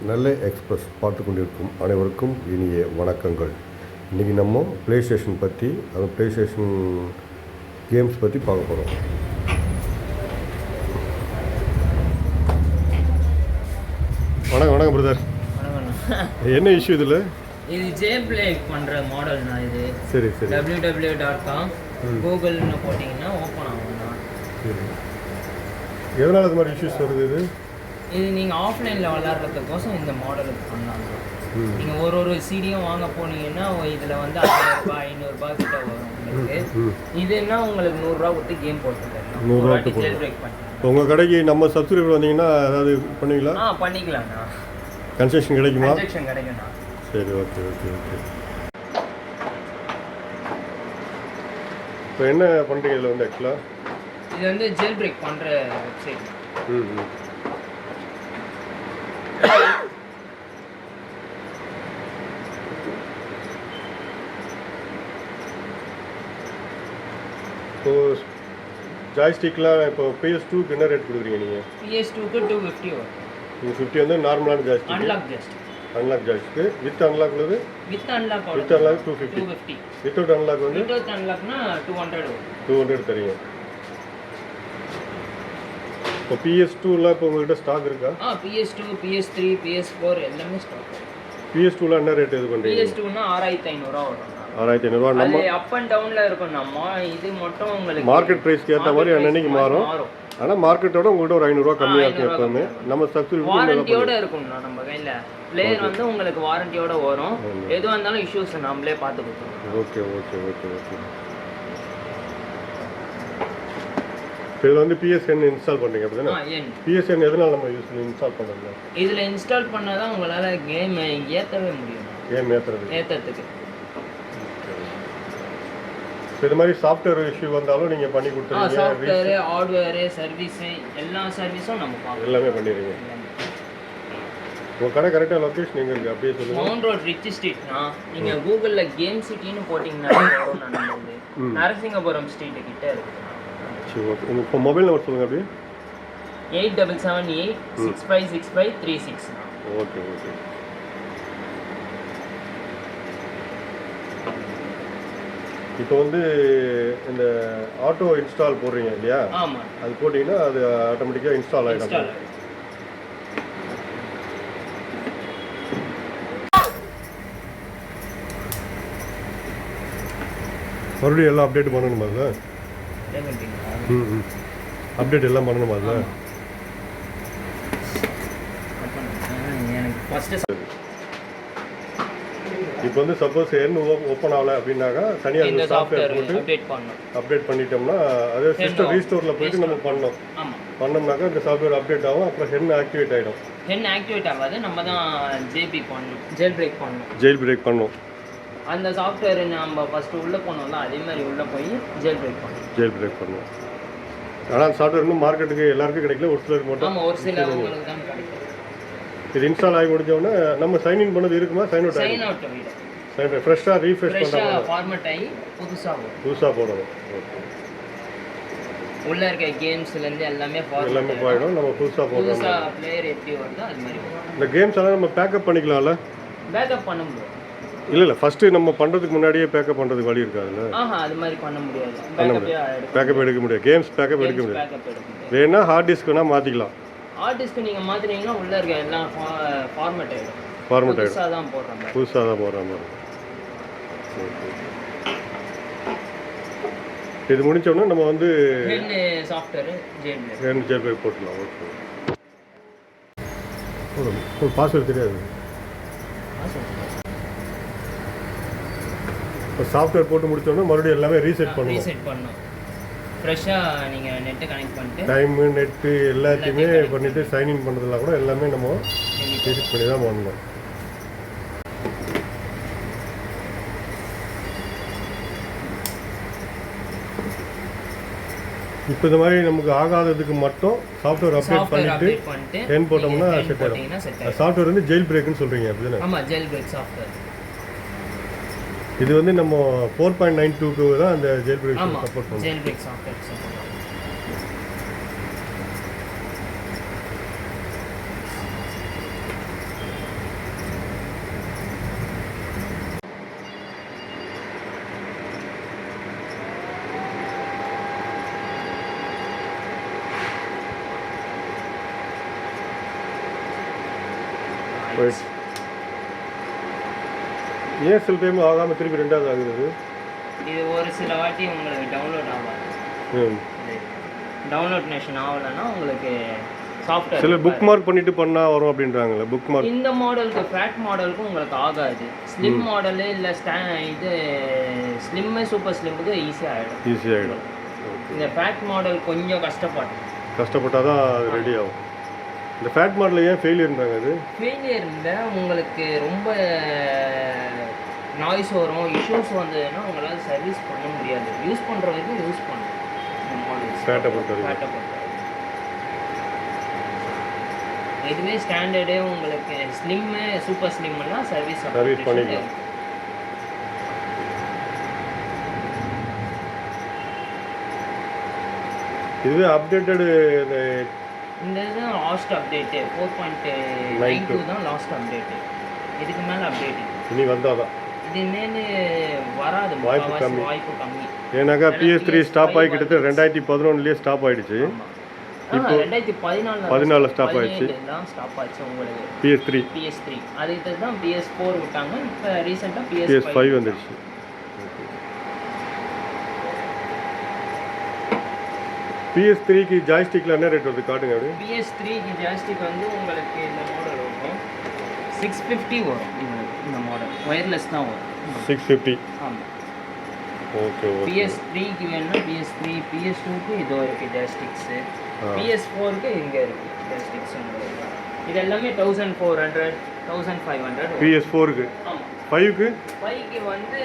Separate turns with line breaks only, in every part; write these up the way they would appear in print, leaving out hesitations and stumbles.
நெல்லை express பார்த்து கொண்டிருக்கும் அனைவருக்கும் இனிய வணக்கங்கள். இன்றைக்கி நம்ம ப்ளே ஸ்டேஷன் பற்றி ப்ளே ஸ்டேஷன் கேம்ஸ் பற்றி பார்க்க போகிறோம். வணக்கம் பிரதர். என்ன இஷ்யூ இதில்?
இது ஜேப்ளே பண்ணுற மாடல்னா இது.
சரி
www.com கூகுள்னு போட்டிங்கன்னா ஓப்பன் ஆகும்ண்ணா.
சரி, எதனால் அது மாதிரி இஷ்யூஸ் வருது?
இது நீங்கள் ஆஃப்லைனில் விளாட்றதுக்கோசம் இந்த மாடலுக்கு பண்ணாங்க. நீங்கள் ஒரு சீடியும் வாங்க போனீங்கன்னா இதில் வந்து 500 கிட்ட வரும் உங்களுக்கு. இதுன்னா உங்களுக்கு 100 ரூபா கொடுத்து கேம் போட்டுருக்கேன்.
100 ரூபா ஜேல் பிரேக் பண்ணிட்டு உங்கள் கடைக்கு நம்ம சப்ஸ்கிரைபர் வந்தீங்கன்னா ஏதாவது பண்ணுவீங்களா?
பண்ணிக்கலாம்ண்ணா.
கன்செஷன் கிடைக்குமா?
கன்செஷன் கிடைக்கும்ண்ணா.
சரி, ஓகே. இப்போ என்ன பண்ணுறீங்க இதில் வந்து ஆக்சுவலாக?
இது வந்து ஜேல் பிரேக் பண்ணுற வெப்சைட்.
இப்போ ஜாய்ஸ்டிக்லாம் இப்போ PS2க்கு என்ன ரேட் கொடுக்குறீங்க நீங்கள்?
PS2க்கு 250 வரும்.
250 வந்து நார்மலான joystick. Unlock joystick. With unlock உள்ளது?
With unlock 250.
வித்தவுட் அன்லாக் வந்து?
வித்தவுட் அன்லாக்னா 200 வரும்.
200 தரீங்க. இப்போ PS2ல இப்போ உங்கள்கிட்ட ஸ்டாக் இருக்கா?
PS2, PS3, PS4 எல்லாமே ஸ்டாக்.
PS2ல என்ன ரேட் இது பண்ணுறீங்க?
PS2னா 6500 ரூபா வரும்.
6500 நம்ம
அப் அண்ட் டவுன்ல இருக்கும். நம்ம இது மட்டும் உங்களுக்கு
மார்க்கெட் பிரைஸ்க்கு ஏற்ற மாதிரி அன்னன்னைக்கு மாறும். ஆனால் மார்க்கெட்டோட உங்கள்கிட்ட ஒரு 500 ரூபா கம்மியாக இருக்கும் எப்பவுமே. நம்ம சப்ஸ்கிரிப்ஷன்
வாரண்டியோட இருக்கும்ண்ணா நம்ம கையில். பிளேயர் வந்து உங்களுக்கு வாரண்டியோட வரும். எதுவாக இருந்தாலும் இஷ்யூஸ் நம்மளே பார்த்து கொடுத்துருவோம்.
ஓகே. இதில் வந்து PSN இன்ஸ்டால் பண்ணுறீங்க அப்படிதானே? PSN எதனால் நம்ம இன்ஸ்டால் பண்ணுறது?
இதில் இன்ஸ்டால் பண்ணால் தான் உங்களால் கேம் ஏற்றவே முடியும்.
கேம் ஏற்றுறதுக்கு இது மாதிரி சாஃப்ட்வேர் இஷ்யூ வந்தாலும் நீங்கள் பண்ணி கொடுத்துருவீங்க?
சாஃப்ட்வேர், ஹார்ட்வேர், சர்வீஸ் எல்லா சர்வீஸும் நம்ம பார்க்கலாம்.
எல்லாமே பண்ணிடுவீங்க. உங்கள் கடை கரெக்டாக லொக்கேஷன் எங்கே இருக்குது அப்படியே சொல்லுங்கள்.
மவுண்ட் ரோட் ரிச் ஸ்ட்ரீட்னா நீங்கள் கூகுளில் கேம் சிட்டின்னு போட்டிங்கன்னா நரசிங்கபுரம் ஸ்ட்ரீட்டு கிட்டே இருக்குது.
சரி, ஓகே. உங்கள் மொபைல் நம்பர் சொல்லுங்கள் அப்படியே.
8778656536.
ஓகே. இப்போ வந்து இந்த ஆட்டோ இன்ஸ்டால் போடுறீங்க இல்லையா?
ஆமாம்.
அது போட்டிங்கன்னா அது ஆட்டோமேட்டிக்காக இன்ஸ்டால் ஆகிடும். மறுபடியும் எல்லாம் அப்டேட் பண்ணணுமா அதில்? அப்டேட் எல்லாம் பண்ணணுமா அதில்? இப்போ வந்து சப்போஸ் என்ன ஓப்பன் ஆகலை அப்படின்னாக்கா தனியாக அந்த சாஃப்ட்வேர் போட்டு அப்டேட் பண்ணிட்டோம்னா அது சிஸ்டம் ரீஸ்டோரில் போயிட்டு நம்ம பண்ணோம்னாக்கா இந்த சாஃப்ட்வேர் அப்டேட் ஆகும். அப்புறம் ஹென் ஆக்டிவேட் ஆகிடும்.
ஹென் ஆக்டிவேட் ஆகாது. நம்ம தான் ஜெயில் பிரேக் பண்ணணும். அந்த சாஃப்ட்வேர் நம்ம ஃபஸ்ட்டு உள்ளே போனோம்ல அதே மாதிரி உள்ளே போய் ஜெயில் பிரேக் பண்ணணும். ஆனால் அந்த சாஃப்ட்வேர் இன்னும் மார்க்கெட்டுக்கு எல்லாருக்கும் கிடைக்கல, ஒரு சிலருக்கு மட்டும். ஒரு சிலருக்கு தான் கிடைக்கும்.
இது இன்ஸ்டால் ஆகி முடிஞ்சோடனே நம்ம சைன்இன் பண்ணது இருக்குமா? சைன் அவுட் ஃப்ரெஷ்ஷாக ரீஃப்ரெஷ் பண்ணுறாங்க.
ஃபார்மேட் ஆகி
புதுசாக போடணும். ஓகே.
உள்ளே இருக்க கேம்ஸ்லேருந்து எல்லாமே
போயிடும். நம்ம புதுசாக போடுறோம்.
பிளேயர் எப்படி வருதோ அது மாதிரி.
இந்த கேம்ஸ் எல்லாம் நம்ம பேக்கப் பண்ணிக்கலாம்ல?
பேக்கப் பண்ண முடியும்.
இல்லை ஃபஸ்ட்டு நம்ம பண்ணுறதுக்கு முன்னாடியே பேக்கப் பண்ணுறதுக்கு வழி இருக்காதுல்ல?
அது மாதிரி பண்ண முடியாது.
பேக்கப் எடுக்க முடியாது. கேம்ஸ் பேக்கப் எடுக்க முடியாது. வேணா ஹார்ட் டிஸ்க் வேணால் மாற்றிக்கலாம்.
ஹார்ட் டிஸ்க் நீங்கள் மாற்றினீங்கன்னா உள்ளே இருக்க எல்லாம் ஃபார்மேட் ஆகிடும். புதுசாக தான் போடுற மாதிரி.
இது முடிச்சோடனே நம்ம வந்து
சாஃப்ட்வேர்
ஜெயில் பிரேக் போட்டுக்கலாம். ஓகே. பாஸ்வேர்டு தெரியாது. இப்போ சாஃப்ட்வேர் போட்டு முடிச்சோடனே மறுபடியும் எல்லாமே ரீசெட் பண்ணணும்.
ஃப்ரெஷ்ஷாக நீங்கள் நெட்டை கனெக்ட் பண்ணிட்டு
டைமு நெட்டு எல்லாத்தையுமே பண்ணிவிட்டு சைன்இன் பண்ணுறதுலாம் கூட எல்லாமே நம்ம ரீசெட் பண்ணி தான் பண்ணணும். இப்போ இந்த மாதிரி நமக்கு ஆகாததுக்கு மட்டும் சாஃப்ட்வேர் அப்டேட் பண்ணிட்டு ஹென் போட்டோம்னா செட் ஆகிடும். சாஃப்ட்வேர் வந்து ஜெயில் பிரேக்குன்னு சொல்கிறீங்க அப்படிதானே?
ஆமாம், ஜெயில் பிரேக் சாஃப்ட்வேர்.
இது வந்து நம்ம 4.92 தான் அந்த ஜெயில் பிரேக் சப்போர்ட் பண்ணும்.
Jail break software support. ஆயிடுச்சு.
ஏன் சில டைம் ஆகாமல் திருப்பி ரெண்டாவது ஆகுது?
இது ஒரு சில வாட்டி உங்களுக்கு டவுன்லோட் ஆகாது. டவுன்லோட் நேஷன் ஆகலைன்னா உங்களுக்கு சாஃப்ட்வேர்
சில புக் மார்க் பண்ணிட்டு பண்ணால் வரும் அப்படின்றாங்கல்ல. புக் மார்க்
இந்த மாடலுக்கு ஃபேட் மாடலுக்கும் உங்களுக்கு ஆகாது. ஸ்லிம் மாடலு இல்லை இது ஸ்லிம்மு சூப்பர் ஸ்லிம்முக்கு ஈஸியாகிடும். இந்த ஃபேட் மாடல் கொஞ்சம்
கஷ்டப்பட்டால் தான் அது ரெடி ஆகும். இந்த ஃபேட் மாடல் ஏன் ஃபெயிலியர்ன்றாங்க? அது
ஃபெயிலியர் இல்லை, உங்களுக்கு ரொம்ப நாய்ஸ் வரும், இஷ்யூஸ் வந்ததுன்னா உங்களால் சர்வீஸ் பண்ண முடியாது. யூஸ் பண்ணுற வரைக்கும் யூஸ் பண்ணணும். இந்த மாடல்
ஃபேட்டை பொறுத்த
எதுவுமே ஸ்டாண்டர்டு உங்களுக்கு ஸ்லிம்மு சூப்பர் ஸ்லிம்லாம் சர்வீஸ்
பண்ணிக்கலாம். இது அப்டேட்டடு
இந்த இது லாஸ்ட் அப்டேட்டு 4.92 தான் லாஸ்ட் அப்டேட்டு. இதுக்கு மேலே அப்டேட்
இனி வந்தாதான்
இதுமேல் வராது. வாய்ப்பு கம்மி.
ஏன்னாக்கா PS3 ஸ்டாப் ஆகி கிட்டத்தட்ட 2011 ஸ்டாப் ஆகிடுச்சு.
இப்போ 2014
ஸ்டாப் ஆயிடுச்சு.
ஸ்டாப் ஆச்சு உங்களுக்கு PS3. அதுக்கு தான் PS4 விட்டாங்க. இப்போ ரீசெண்டாக PS5
வந்துடுச்சு. PS3க்கு ஜாய்ஸ்டிக்கில் என்ன ரேட் வருது காட்டுங்க அப்படியே.
PS3க்கு ஜாய்ஸ்டிக் வந்து உங்களுக்கு இந்த மாடல் வரும் 650 வரும். இந்த மாடல் ஒயர்லெஸ் தான் வரும் 650. ஆமாம்.
ஓகே.
PS3க்கு வேணும்னா PS3, PS2க்கு இதோ இருக்குது ஜாய்ஸ்டிக்ஸு. PS4க்கு இங்கே இருக்குது ஜாய்ஸ்டிக்ஸ். இது எல்லாமே 1400 1500
PS4க்கு.
ஆமாம்.
5க்கு
வந்து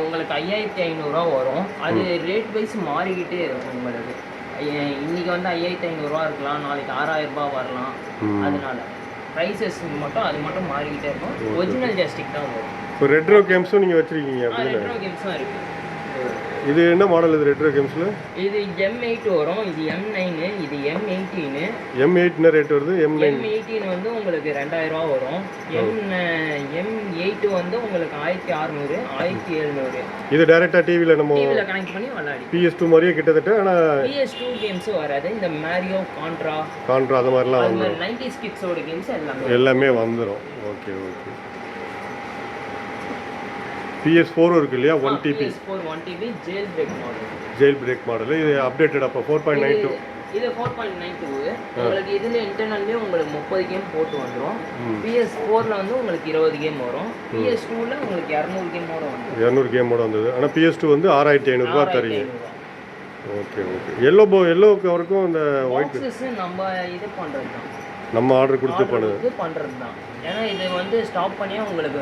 உங்களுக்கு 5500 வரும். அது ரேட் வைஸ் மாறிக்கிட்டே இருக்கும். உங்களுக்கு இன்னைக்கு வந்து 5500 இருக்கலாம், நாளைக்கு 6000 வரலாம். அதனால ப்ரைஸஸ் மட்டும் அது மட்டும் மாறிக்கிட்டே இருக்கும். ஒரிஜினல் ஜாய்ஸ்டிக் தான் வரும்.
இப்போ ரெட்ரோ கேம்ஸும் நீங்கள் வச்சுருக்கீங்க?
ரெட்ரோ கேம்ஸும் இருக்குது.
இது என்ன மாடல்? இது ரெட்ரோ கேம்ஸில்
இது M8 வரும், இது M9, இது M18.
M8 என்ன ரேட் வருது?
M18 வந்து உங்களுக்கு 2000 வரும். M8 வந்து உங்களுக்கு 1600 1700.
இது டைரக்டா டிவில
கனெக்ட் பண்ணி விளையாடி
PS2 மாதிரியே கிட்டத்தட்ட. ஆனால்
PS2 கேம்ஸ் வராது. இந்த மேரியோ கான்ட்ரா
அது மாதிரிலாம் வந்துடும்.
90s கிட்ஸோட கேம்ஸ்
எல்லாமே வந்துடும். ஓகே. PS4 இருக்கு இல்லையா? 1TB jail break model. இது அப்டேட்டட் அப்போ 4.92.
இது 4.92. உங்களுக்கு இதில் இன்டர்னல்லே உங்களுக்கு 30 கேம் போட்டு வந்துடும். PS4ல வந்து உங்களுக்கு 20 கேம் வரும். PS2ல உங்களுக்கு 200 கேமோட வந்துடும்.
200 கேமோட வந்தது. ஆனால் PS2 வந்து 6500 தரீங்க. ஓகே. எல்லோ கவருக்கும் இந்த ஒயிட்
நம்ம இது பண்ணுறது தான்,
நம்ம ஆர்டர் கொடுத்து
பண்ணுறது தான். ஏன்னா இது வந்து ஸ்டாப் பண்ணியே உங்களுக்கு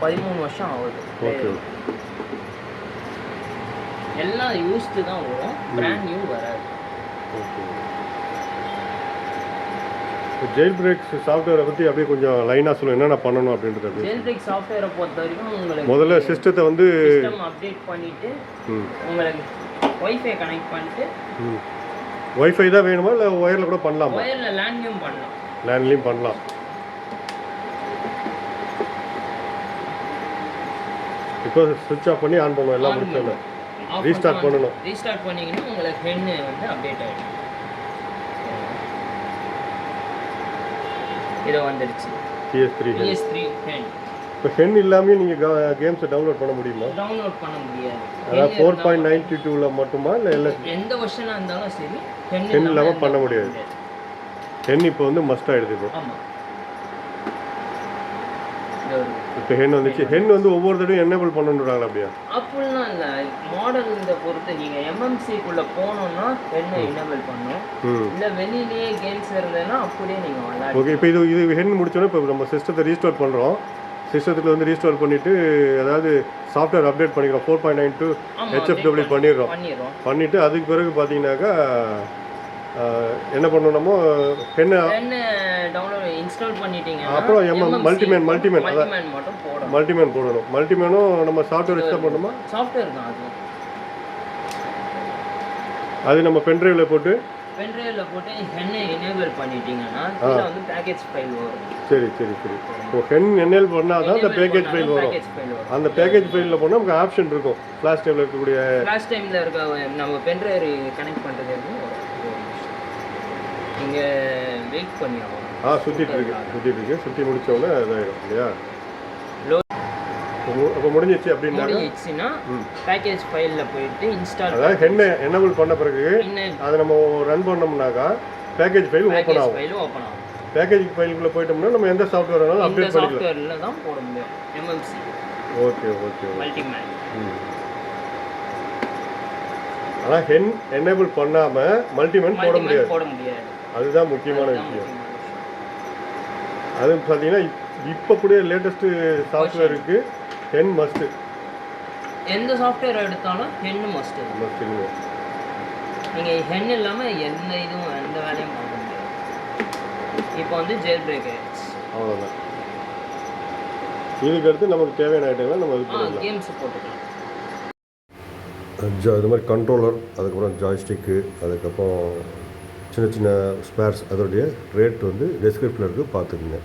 13 வருஷம் ஆகுது.
ஓகே.
எல்லாம் யூஸ்டு தான் வரும், பிராண்ட் நியூ வராது.
ஓகே. ஜெயில் பிரேக் சாஃப்ட்வேரை பற்றி அப்படியே கொஞ்சம் லைனாக சொல்லுங்கள், என்னென்ன பண்ணணும் அப்படின்றது.
ஜெயில் பிரேக் சாஃப்ட்வேரை பொறுத்த வரைக்கும் உங்களுக்கு
முதல்ல சிஸ்டத்தை வந்து
அப்டேட் பண்ணிவிட்டு உங்களுக்கு ஒய்ஃபை கனெக்ட் பண்ணிட்டு.
ஒய்ஃபை தான் வேணுமா இல்லை ஒயரில் கூட பண்ணலாமா?
ஒயரில்
லேண்ட்லேயும் பண்ணலாம். இப்போ ஸ்விட்ச் ஆஃப் பண்ணி ஆன் பண்ணுவோம். எல்லாம் முடிச்சோம். ரீஸ்டார்ட்
பண்ணிங்கன்னா உங்களுக்கு ஹென் வந்து அப்டேட் ஆகிடும். இதோ வந்துடுச்சு PS3 ஹென்.
இப்போ ஹென் இல்லாமல் நீங்கள் கேம்ஸை டவுன்லோட் பண்ண முடியுமா?
டவுன்லோட் பண்ண முடியாது.
அதாவது 4.92ல மட்டுமா இல்லை
எந்த வெர்ஷனாக இருந்தாலும் சரி
ஹென் இல்லாமல் பண்ண முடியாது. ஹென் இப்போ வந்து மஸ்ட் ஆகிடுது. இப்போ இப்போ ஹென் வந்துச்சு. ஹென் வந்து ஒவ்வொரு தடவையும் என்னேபிள் பண்ணணுன்றாங்களா? அப்படியா?
அப்படிலாம் இல்லை, மாடல் இந்த பொறுத்து. நீங்கள் MMCக்குள்ளே போனோன்னா ஹென்னை எனேபிள் பண்ணணும். இல்லை வெளியிலேயே கேம்ஸ் இருந்ததுன்னா அப்படியே நீங்கள் விளையாடு.
ஓகே. இப்போ இது ஹென் முடிச்சோன்னா இப்போ நம்ம சிஸ்டத்தை ரீஸ்டோர் பண்ணுறோம். சிஸ்டத்தில் வந்து ரீஸ்டோர் பண்ணிவிட்டு அதாவது சாஃப்ட்வேர் அப்டேட் பண்ணிக்கிறோம். 4.92 HFW பண்ணிவிட்டு அதுக்கு பிறகு பார்த்தீங்கன்னாக்கா என்ன பண்ணணுமோ ஹென்னை
டவுன்லோட் இன்ஸ்டால் பண்ணிட்டீங்க.
அப்புறம் மல்டிமேன் போடணும். மல்டிமேனும் நம்ம சாஃப்ட்வேர் இன்ஸ்டால் பண்ணணுமா?
சாஃப்ட்வேர் தான்
அது நம்ம பென்ட்ரைவில் போட்டு
ஹென்னை எனேபிள் பண்ணிட்டீங்கன்னா இதுல வந்து பேக்கேஜ் ஃபைல் வரும்.
சரி. இப்போ ஹென் எனேபிள் பண்ணால் தான் அந்த பேக்கேஜ் ஃபைல் வரும். அந்த பேக்கேஜ் ஃபைலில் போனால் நமக்கு ஆப்ஷன் இருக்கும். ஃப்ளாஷ் டைமில்
இருக்க நம்ம பென்ட்ரைவ் கனெக்ட் பண்ணுறது நீங்கள் வெயிட் பண்ணி ஆகும்.
சுற்றிட்டு இருக்கு சுற்றி முடித்தோடனே இதாகிடும் இல்லையா? அப்போ முடிஞ்சிச்சு
அப்படின்னா பேக்கேஜ் ஃபைலில் போயிட்டு இன்ஸ்டால்,
அதாவது ஹென்னை எனேபிள் பண்ண பிறகு அதை நம்ம ரன் பண்ணோம்னாக்கா பேக்கேஜ் ஃபைல் ஓப்பன் ஆகும். பேக்கேஜ் ஃபைலுக்குள்ளே போயிட்டோம்னா நம்ம எந்த சாஃப்ட்வேர் வேணாலும் அப்டேட் பண்ணிக்கலாம்.
சாஃப்ட்வேரில் தான் போட முடியும். எம்எம்சி
ஓகே
மல்டிமேன்.
ஆனால் எனேபிள் பண்ணாமல் மல்டிமேன் போட முடியாது. அதுதான் முக்கியமான விஷயம். அது பார்த்தீங்கன்னா இப்போ கூட லேட்டஸ்ட்டு சாஃப்ட்வேருக்கு ஹென் மஸ்ட்டு.
எந்த சாஃப்ட்வேர் எடுத்தாலும் ஹென் மஸ்ட்டு. நீங்கள் ஹென் இல்லாமல் எந்த வேலையும் பார்க்க முடியாது. இப்போ வந்து ஜெயில் பிரேக் ஆயிடுச்சு,
அவ்வளோதான். இதுக்கு அடுத்து நமக்கு தேவையான ஐட்டங்கள் நம்ம
கேம்ஸ் போட்டுக்கலாம்.
இது மாதிரி கண்ட்ரோலர், அதுக்கப்புறம் ஜாய்ஸ்டிக்கு, அதுக்கப்புறம் சின்ன சின்ன ஸ்பேர்ஸ், அதோடைய ரேட் வந்து டெஸ்கிரிப்ஷனில் இருக்குது, பார்த்துக்குங்க.